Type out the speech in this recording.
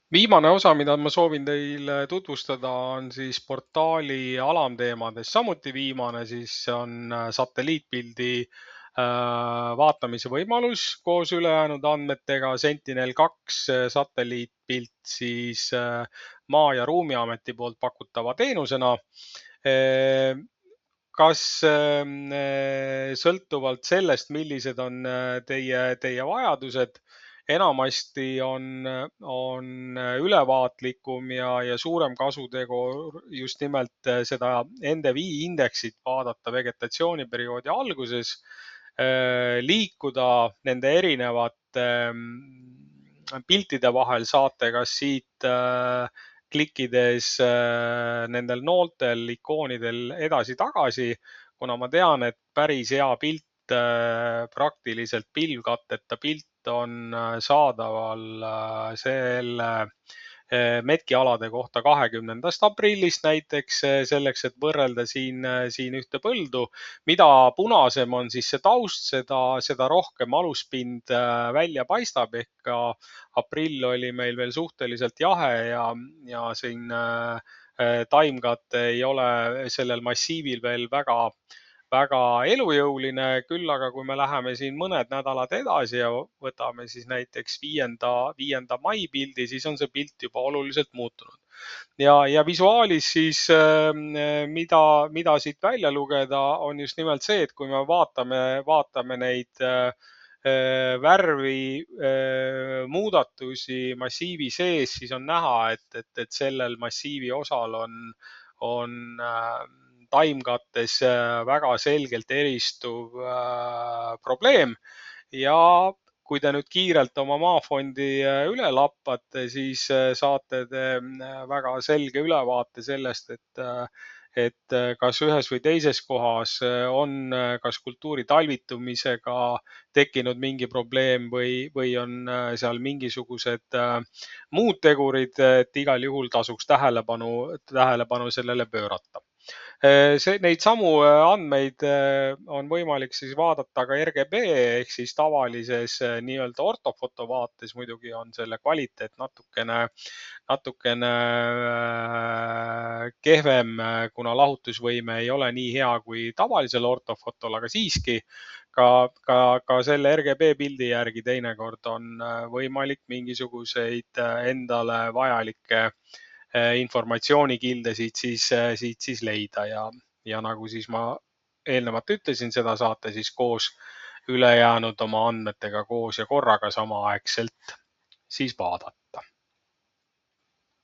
Viimane osa, mida ma soovin teile tutvustada, on siis portaali alamteemadest. Samuti viimane siis on satelliitpildi vaatamise võimalus koos ülejäänud andmetega. Sentinel-2 satelliitpilt siis Maa- ja Ruumiameti poolt pakutava teenusena. Kas sõltuvalt sellest, millised on teie vajadused, enamasti on ülevaatlikum ja suurem kasutegur just nimelt seda NDVI indeksit vaadata vegetatsiooniperioodi alguses, liikuda nende erinevate piltide vahel, saate kas siit klikkides nendel nooltel ikoonidel edasi-tagasi, kuna ma tean, et päris hea pilt, praktiliselt pilvkatteta pilt on saadaval selle Metki alade kohta 20. aprillist näiteks, selleks, et võrrelda siin ühte põldu. Mida punasem on siis see taust, seda rohkem aluspind välja paistab, ehk ka aprill oli meil veel suhteliselt jahe ja siin taimkatte ei ole sellel massiivil veel väga elujõuline. Küll aga kui me läheme siin mõned nädalad edasi ja võtame siis näiteks 5. mai pildi, siis on see pilt juba oluliselt muutunud. Ja visuaalis siis, mida siit välja lugeda, on just nimelt see, et kui me vaatame neid värvi muudatusi massiivi sees, siis on näha, et sellel massiivi osal on taimkattes väga selgelt eristuv probleem. Ja kui te nüüd kiirelt oma maafondi üle lappate, siis saate te väga selge ülevaate sellest, et kas ühes või teises kohas on kas kultuuri talvitumisega tekkinud mingi probleem või on seal mingisugused muud tegurid, et igal juhul tasuks tähelepanu sellele pöörata. Neid samu andmeid on võimalik siis vaadata ka RGB ehk siis tavalises nii-öelda ortofoto vaates. Muidugi on selle kvaliteet natukene kehvem, kuna lahutusvõime ei ole nii hea kui tavalisel ortofotol, aga siiski ka selle RGB pildi järgi teinekord on võimalik mingisuguseid endale vajalikke informatsioonikilde siit siis leida ja nagu siis ma eelnevalt ütlesin, seda saate siis koos ülejäänud oma andmetega koos ja korraga samaaegselt siis vaadata.